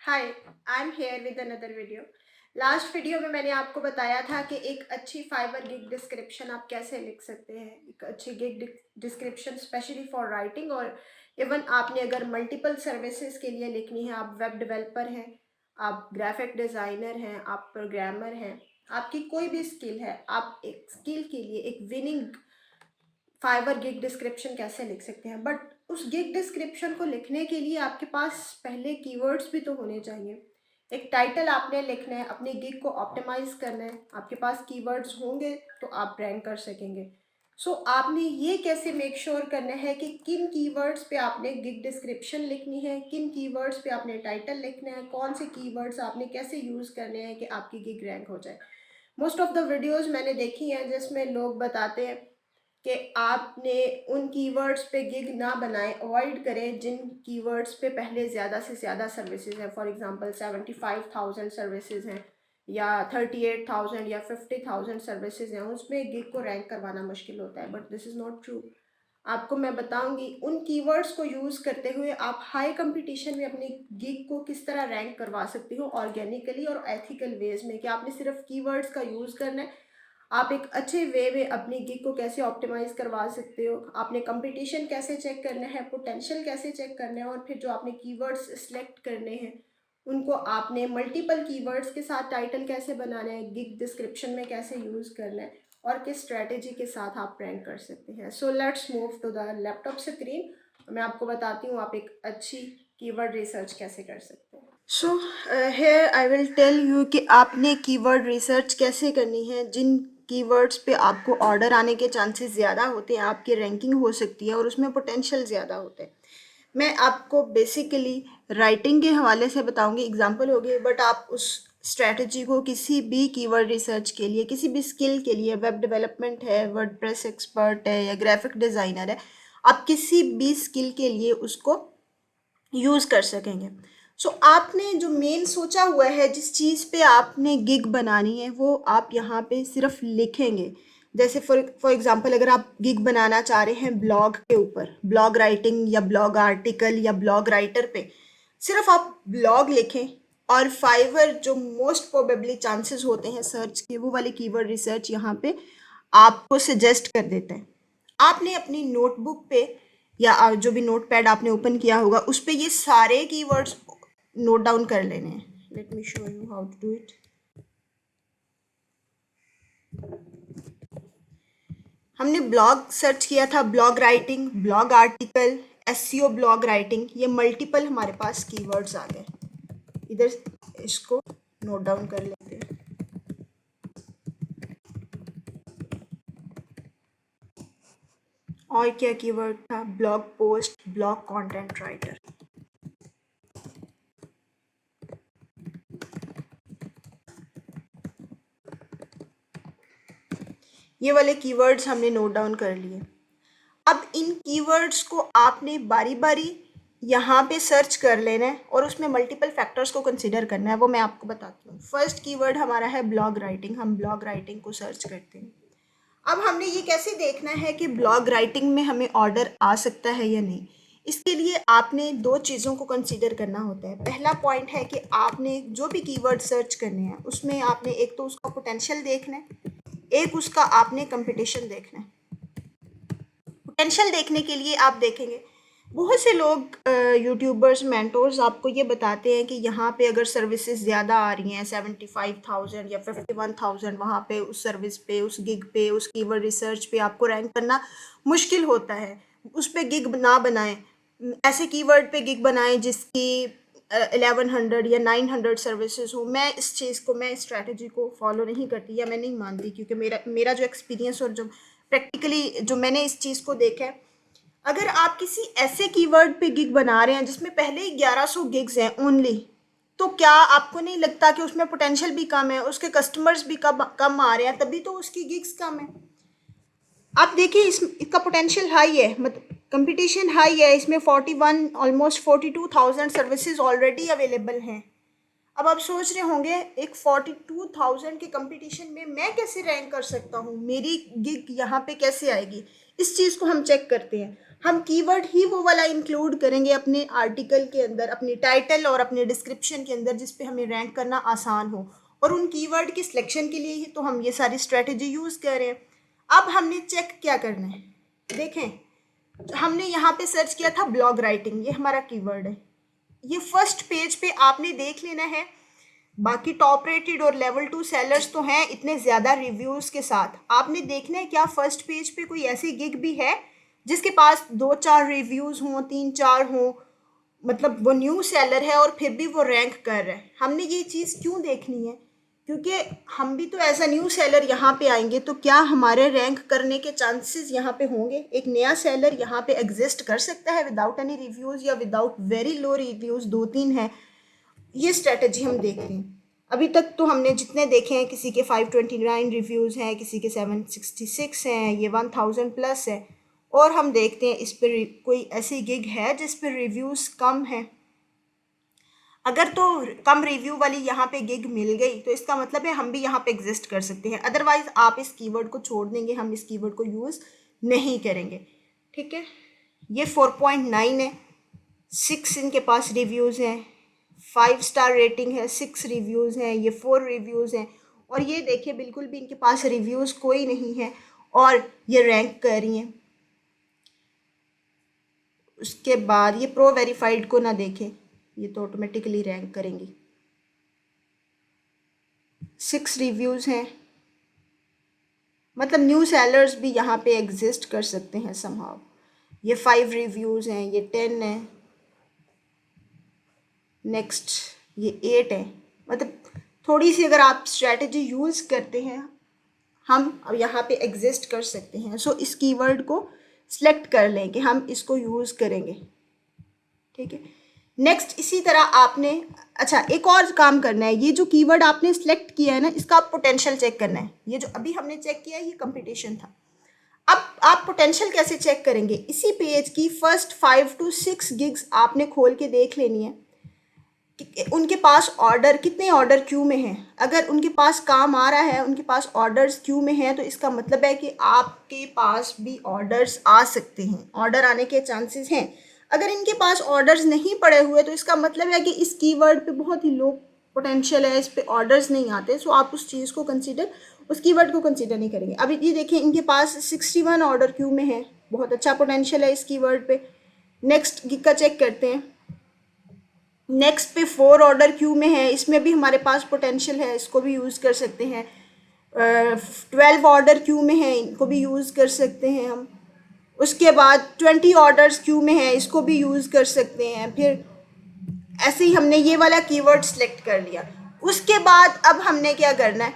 Hi, I am here with another video. Last video में मैंने आपको बताया था कि एक अच्छी फाइबर गिग डिस्क्रिप्शन आप कैसे लिख सकते हैं। एक अच्छी gig description specially for writing, और इवन आपने अगर मल्टीपल सर्विसेज के लिए लिखनी है, आप वेब डेवलपर हैं, आप ग्राफिक डिज़ाइनर हैं, आप प्रोग्रामर हैं, आपकी कोई भी स्किल है, आप एक स्किल के लिए एक विनिंग फाइवर गिग डिस्क्रिप्शन कैसे लिख सकते हैं। बट उस गिग डिस्क्रिप्शन को लिखने के लिए आपके पास पहले कीवर्ड्स भी तो होने चाहिए। एक टाइटल आपने लिखना है, अपने गिग को ऑप्टिमाइज करना है, आपके पास कीवर्ड्स होंगे तो आप रैंक कर सकेंगे। आपने ये कैसे मेक श्योर करना है कि किन कीवर्ड्स पे आपने गिग डिस्क्रिप्शन लिखनी है, किन कीवर्ड्स पे आपने टाइटल लिखना है, कौन से कीवर्ड्स आपने कैसे यूज़ करने हैं कि आपकी गिग रैंक हो जाए। मोस्ट ऑफ द वीडियोज़ मैंने देखी हैं जिसमें लोग बताते हैं कि आपने उन कीवर्ड्स पे गिग ना बनाएं, अवॉइड करें जिन कीवर्ड्स पे पहले ज़्यादा से ज़्यादा सर्विसेज हैं। फॉर एग्जांपल 75,000 सर्विसेज हैं, या 38,000 या 50,000 सर्विसेज हैं, उसमें गिग को रैंक करवाना मुश्किल होता है। But this is not true. आपको मैं बताऊंगी उन कीवर्ड्स को यूज़ करते हुए आप हाई कंपटीशन में अपनी गिग को किस तरह रैंक करवा सकती हो, ऑर्गेनिकली और एथिकल वेज में। कि आपने सिर्फ कीवर्ड्स का यूज़ करना है, आप एक अच्छे वे में अपनी गिग को कैसे ऑप्टिमाइज करवा सकते हो, आपने कंपटीशन कैसे चेक करना है, पोटेंशियल कैसे चेक करना है, और फिर जो आपने कीवर्ड्स सिलेक्ट करने हैं उनको आपने मल्टीपल कीवर्ड्स के साथ टाइटल कैसे बनाना है, गिग डिस्क्रिप्शन में कैसे यूज़ करना है, और किस स्ट्रैटेजी के साथ आप रैंक कर सकते हैं। So let's move to the laptop screen. मैं आपको बताती हूँ आप एक अच्छी कीवर्ड रिसर्च कैसे कर सकते हैं। So here I will tell you कि आपने कीवर्ड रिसर्च कैसे करनी है। जिन कीवर्ड्स पे आपको ऑर्डर आने के चांसेस ज़्यादा होते हैं, आपकी रैंकिंग हो सकती है और उसमें पोटेंशियल ज़्यादा होते हैं। मैं आपको बेसिकली राइटिंग के हवाले से बताऊंगी, एग्जांपल होगी, बट आप उस स्ट्रैटेजी को किसी भी कीवर्ड रिसर्च के लिए, किसी भी स्किल के लिए, वेब डेवलपमेंट है, वर्डप्रेस एक्सपर्ट है, या ग्राफिक डिज़ाइनर है, आप किसी भी स्किल के लिए उसको यूज़ कर सकेंगे। आपने जो मेन सोचा हुआ है, जिस चीज़ पे आपने गिग बनानी है, वो आप यहाँ पे सिर्फ लिखेंगे। जैसे फॉर एग्जांपल अगर आप गिग बनाना चाह रहे हैं ब्लॉग के ऊपर, ब्लॉग राइटिंग या ब्लॉग आर्टिकल या ब्लॉग राइटर पे, सिर्फ आप ब्लॉग लिखें, और फाइवर जो मोस्ट प्रोबेबली चांसेस होते हैं सर्च के, वो वाले कीवर्ड रिसर्च यहाँ पे आपको सजेस्ट कर देते हैं। आपने अपनी नोटबुक पे या जो भी नोट पैड आपने ओपन किया होगा उस पे ये सारे कीवर्ड्स नोट डाउन कर लेने हैं। Let me show you how to do it. हमने ब्लॉग सर्च किया था, blog writing, blog article, SEO blog writing, ये मल्टीपल हमारे पास कीवर्ड्स आ गए। इधर इसको नोट डाउन कर लेते हैं। और क्या कीवर्ड था? Blog post, blog content writer. ये वाले कीवर्ड्स हमने नोट डाउन कर लिए। अब इन कीवर्ड्स को आपने बारी बारी यहाँ पे सर्च कर लेना है, और उसमें मल्टीपल फैक्टर्स को कंसिडर करना है, वो मैं आपको बताती हूँ। फर्स्ट कीवर्ड हमारा है ब्लॉग राइटिंग। हम ब्लॉग राइटिंग को सर्च करते हैं। अब हमने ये कैसे देखना है कि ब्लॉग राइटिंग में हमें ऑर्डर आ सकता है या नहीं। इसके लिए आपने दो चीज़ों को कंसीडर करना होता है। पहला पॉइंट है कि आपने जो भी कीवर्ड सर्च करने हैं उसमें आपने एक तो उसका पोटेंशियल देखना है, एक उसका आपने कंपटीशन देखना है। पोटेंशियल देखने के लिए आप देखेंगे बहुत से लोग यूट्यूबर्स, मेंटोर्स आपको ये बताते हैं कि यहाँ पे अगर सर्विसेज ज़्यादा आ रही हैं, 75,000 या 51,000, वहाँ पे उस सर्विस पे, उस गिग पे, उस कीवर्ड रिसर्च पे आपको रैंक करना मुश्किल होता है। उस पर गिग ना बनाएं, ऐसे कीवर्ड पे गिग बनाएं जिसकी 1100 या 900 सर्विसेज हो। मैं इस चीज़ को, मैं इस स्ट्रैटेजी को फॉलो नहीं करती या मैं नहीं मानती, क्योंकि मेरा मेरा जो एक्सपीरियंस और जो प्रैक्टिकली जो मैंने इस चीज़ को देखा है, अगर आप किसी ऐसे कीवर्ड पे गिग बना रहे हैं जिसमें पहले ही 1100 गिग्स हैं ओनली, तो क्या आपको नहीं लगता कि उसमें पोटेंशियल भी कम है, उसके कस्टमर्स भी कम आ रहे हैं, तभी तो उसकी गिग्स कम है। आप देखिए इसका पोटेंशियल हाई है, मतलब कंपटीशन हाई है इसमें। 41 ऑलमोस्ट 42,000 सर्विसेज ऑलरेडी अवेलेबल हैं। अब आप सोच रहे होंगे एक 42,000 के कंपटीशन में मैं कैसे रैंक कर सकता हूँ, मेरी गिग यहाँ पे कैसे आएगी। इस चीज़ को हम चेक करते हैं। हम कीवर्ड ही वो वाला इंक्लूड करेंगे अपने आर्टिकल के अंदर, अपनी टाइटल और अपने डिस्क्रिप्शन के अंदर, जिस पे हमें रैंक करना आसान हो। और उन कीवर्ड के सिलेक्शन के लिए ही तो हम ये सारी स्ट्रेटजी यूज़ कर रहे हैं। अब हमने चेक क्या करना है, देखें हमने यहाँ पे सर्च किया था ब्लॉग राइटिंग, ये हमारा कीवर्ड है। ये फर्स्ट पेज पे आपने देख लेना है। बाकी टॉप रेटेड और लेवल 2 सेलर्स तो हैं इतने ज़्यादा रिव्यूज़ के साथ, आपने देखना है क्या फर्स्ट पेज पे कोई ऐसी गिग भी है जिसके पास 2-4 रिव्यूज़ हों, 3-4 हों, मतलब वो न्यू सेलर है और फिर भी वो रैंक कर रहा है। हमने ये चीज़ क्यों देखनी है, क्योंकि हम भी तो एज अ न्यू सेलर यहाँ पे आएंगे तो क्या हमारे रैंक करने के चांसेस यहाँ पे होंगे। एक नया सेलर यहाँ पे एग्जिस्ट कर सकता है विदाउट एनी रिव्यूज़ या विदाउट वेरी लो रिव्यूज़, 2-3 है। ये स्ट्रेटजी हम देख रहे हैं। अभी तक तो हमने जितने देखे हैं, किसी के 529 रिव्यूज़ हैं, किसी के 766 हैं, ये 1000 प्लस है। और हम देखते हैं इस पर कोई ऐसी गिग है जिस पर रिव्यूज़ कम है। अगर तो कम रिव्यू वाली यहाँ पे गिग मिल गई तो इसका मतलब है हम भी यहाँ पे एग्जिस्ट कर सकते हैं। अदरवाइज आप इस कीवर्ड को छोड़ देंगे, हम इस कीवर्ड को यूज़ नहीं करेंगे। ठीक है, ये 4.9 है, 6 इनके पास रिव्यूज़ हैं, 5 स्टार रेटिंग है, 6 रिव्यूज़ हैं, ये 4 रिव्यूज़ हैं। और ये देखिए बिल्कुल भी इनके पास रिव्यूज़ कोई नहीं है और ये रैंक कर रही हैं। उसके बाद ये प्रो वेरीफाइड को ना देखें, ये तो ऑटोमेटिकली रैंक करेंगी। 6 रिव्यूज़ हैं, मतलब न्यू सेलर्स भी यहाँ पे एग्जिस्ट कर सकते हैं समहाउ। ये 5 रिव्यूज़ हैं, ये 10 है, नेक्स्ट ये 8 है। मतलब थोड़ी सी अगर आप स्ट्रेटजी यूज़ करते हैं हम अब यहाँ पे एग्जिस्ट कर सकते हैं। सो इस कीवर्ड को सिलेक्ट कर लें कि हम इसको यूज़ करेंगे। ठीक है, नेक्स्ट इसी तरह आपने अच्छा एक और काम करना है, ये जो कीवर्ड आपने सिलेक्ट किया है ना, इसका आप पोटेंशियल चेक करना है। ये जो अभी हमने चेक किया है ये कंपटीशन था। अब आप पोटेंशियल कैसे चेक करेंगे, इसी पेज की फर्स्ट 5 to 6 गिग्स आपने खोल के देख लेनी है कि उनके पास ऑर्डर, कितने ऑर्डर क्यू में हैं। अगर उनके पास काम आ रहा है, उनके पास ऑर्डर्स क्यू में हैं, तो इसका मतलब है कि आपके पास भी ऑर्डर्स आ सकते हैं, ऑर्डर आने के चांसेस हैं। अगर इनके पास ऑर्डर्स नहीं पड़े हुए तो इसका मतलब है कि इस कीवर्ड पे बहुत ही लो पोटेंशियल है, इस पे ऑर्डर्स नहीं आते। सो आप उस चीज़ को कंसिडर, उस कीवर्ड को कंसिडर नहीं करेंगे। अभी ये देखिए इनके पास 61 ऑर्डर क्यू में है, बहुत अच्छा पोटेंशियल है इस कीवर्ड पे। नेक्स्ट गिग का चेक करते हैं। नेक्स्ट पे 4 ऑर्डर क्यू में है, इसमें भी हमारे पास पोटेंशियल है, इसको भी यूज़ कर सकते हैं। 12 ऑर्डर क्यू में है, इनको भी यूज़ कर सकते हैं हम। उसके बाद 20 ऑर्डर्स क्यू में है, इसको भी यूज़ कर सकते हैं। फिर ऐसे ही हमने ये वाला कीवर्ड सेलेक्ट कर लिया। उसके बाद अब हमने क्या करना है,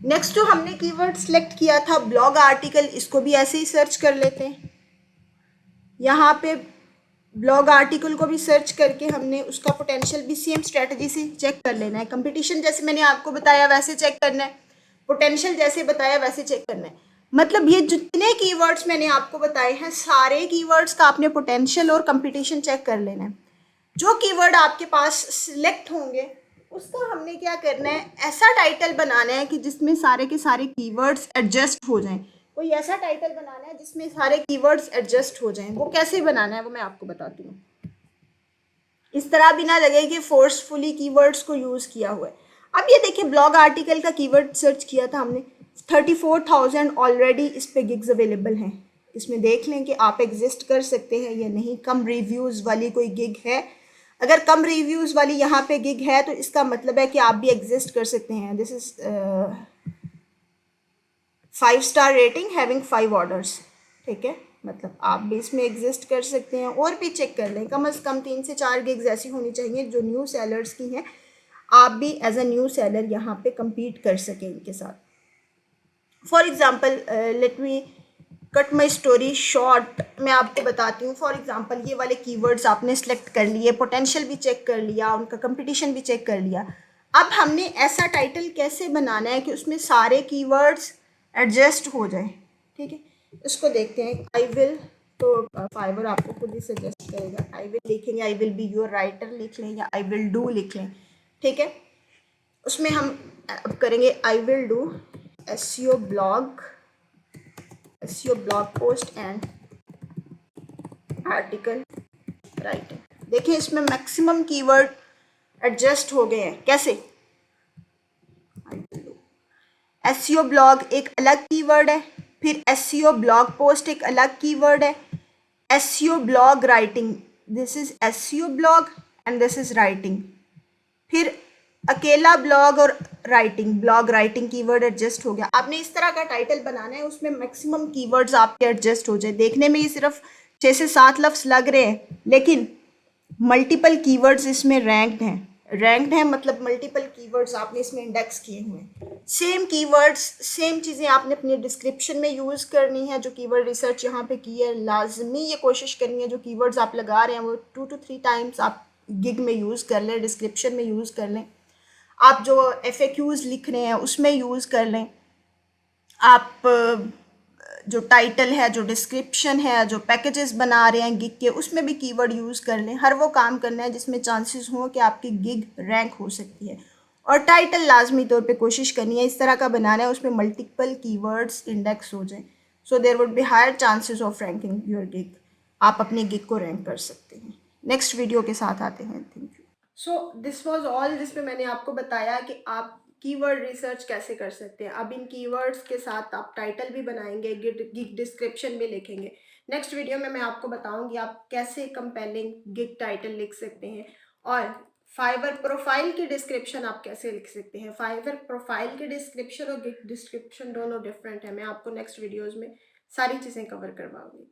नेक्स्ट जो हमने कीवर्ड सेलेक्ट किया था ब्लॉग आर्टिकल, इसको भी ऐसे ही सर्च कर लेते हैं। यहाँ पे ब्लॉग आर्टिकल को भी सर्च करके हमने उसका पोटेंशियल भी सेम स्ट्रेटजी से चेक कर लेना है। कंपटीशन जैसे मैंने आपको बताया वैसे चेक करना है, पोटेंशियल जैसे बताया वैसे चेक करना है। मतलब ये जितने कीवर्ड्स मैंने आपको बताए हैं, सारे कीवर्ड्स का आपने पोटेंशियल और कंपटीशन चेक कर लेना है। जो कीवर्ड आपके पास सिलेक्ट होंगे उसका हमने क्या करना है, ऐसा टाइटल बनाना है कि जिसमें सारे के सारे कीवर्ड्स एडजस्ट हो जाएं। कोई ऐसा टाइटल बनाना है जिसमें सारे कीवर्ड्स एडजस्ट हो जाएं। वो कैसे बनाना है वो मैं आपको बताती हूँ। इस तरह भी ना लगे कि फोर्सफुली कीवर्ड्स को यूज़ किया हुआ है। अब ये देखिए ब्लॉग आर्टिकल का कीवर्ड सर्च किया था हमने, 34,000 ऑलरेडी इस पे गिग्स अवेलेबल हैं। इसमें देख लें कि आप एग्जिस्ट कर सकते हैं या नहीं। कम रिव्यूज़ वाली कोई गिग है, अगर कम रिव्यूज़ वाली यहाँ पे गिग है तो इसका मतलब है कि आप भी एग्जिस्ट कर सकते हैं। This is 5 star rating having 5 orders. ठीक है, मतलब आप भी इसमें एग्जिस्ट कर सकते हैं। और भी चेक कर लें, कम से कम 3 से 4 गिग्स ऐसी होनी चाहिए जो न्यू सेलर्स की हैं, आप भी एज अ न्यू सेलर यहाँ पे compete कर सकें इनके साथ। For example let me cut my story short, मैं आपको बताती हूँ। फॉर एग्जाम्पल ये वाले कीवर्ड्स आपने सेलेक्ट कर लिए, पोटेंशियल भी चेक कर लिया, उनका कंपटीशन भी चेक कर लिया। अब हमने ऐसा टाइटल कैसे बनाना है कि उसमें सारे कीवर्ड्स एडजस्ट हो जाए। ठीक है, इसको देखते हैं। आई विल, तो फाइवर आपको खुद ही सजेस्ट करेगा। आई विल लिखेंगे, I will be your writer लिख लें, या आई विल डू लिख लें। ठीक है, उसमें हम अब करेंगे I will do SEO blog post and article writing. देखिए इसमें मैक्सिमम कीवर्ड एडजस्ट हो गए हैं। कैसे? एसईओ ब्लॉग एक अलग कीवर्ड है, फिर एसईओ ब्लॉग पोस्ट एक अलग कीवर्ड है, SEO blog writing, this is SEO blog and this is writing. फिर अकेला ब्लॉग और writing, blog writing keyword adjust हो गया। आपने इस तरह का टाइटल बनाना है, उसमें मैक्सिमम कीवर्ड्स आपके एडजस्ट हो जाए। देखने में ये सिर्फ 6 से 7 लफ्ज लग रहे हैं, लेकिन मल्टीपल कीवर्ड्स इसमें रैंक्ड हैं। रैंक्ड है मतलब मल्टीपल कीवर्ड्स आपने इसमें इंडेक्स किए हुए हैं। सेम कीवर्ड्स, सेम चीज़ें आपने अपने डिस्क्रिप्शन में यूज़ करनी है। जो कीवर्ड रिसर्च यहाँ पे की है, लाजमी ये कोशिश करनी है जो कीवर्ड्स आप लगा रहे हैं वो 2 to 3 टाइम्स आप गिग में यूज़ कर लें, डिस्क्रिप्शन में यूज़ कर लें, आप जो FAQs लिख रहे हैं उसमें यूज़ कर लें, आप जो टाइटल है, जो डिस्क्रिप्शन है, जो पैकेजेस बना रहे हैं गिग के, उसमें भी कीवर्ड यूज़ कर लें। हर वो काम करना है जिसमें चांसेस हों कि आपकी गिग रैंक हो सकती है। और टाइटल लाजमी तौर पे कोशिश करनी है इस तरह का बनाना है उसमें मल्टीपल कीवर्ड्स इंडेक्स हो जाएं, so there would be higher chances of ranking your gig. आप अपनी गिग को रैंक कर सकते हैं। नेक्स्ट वीडियो के साथ आते हैं। Thank you. So this was all, जिसमें मैंने आपको बताया कि आप कीवर्ड रिसर्च कैसे कर सकते हैं। अब इन कीवर्ड्स के साथ आप टाइटल भी बनाएंगे, गिग डिस्क्रिप्शन भी लिखेंगे। नेक्स्ट वीडियो में मैं आपको बताऊंगी आप कैसे कंपेलिंग गिग टाइटल लिख सकते हैं, और फाइवर प्रोफाइल की डिस्क्रिप्शन आप कैसे लिख सकते हैं। फाइवर प्रोफाइल की डिस्क्रिप्शन और गिग डिस्क्रिप्शन दोनों डिफरेंट है। मैं आपको नेक्स्ट वीडियोज़ में सारी चीज़ें कवर करवाऊंगी।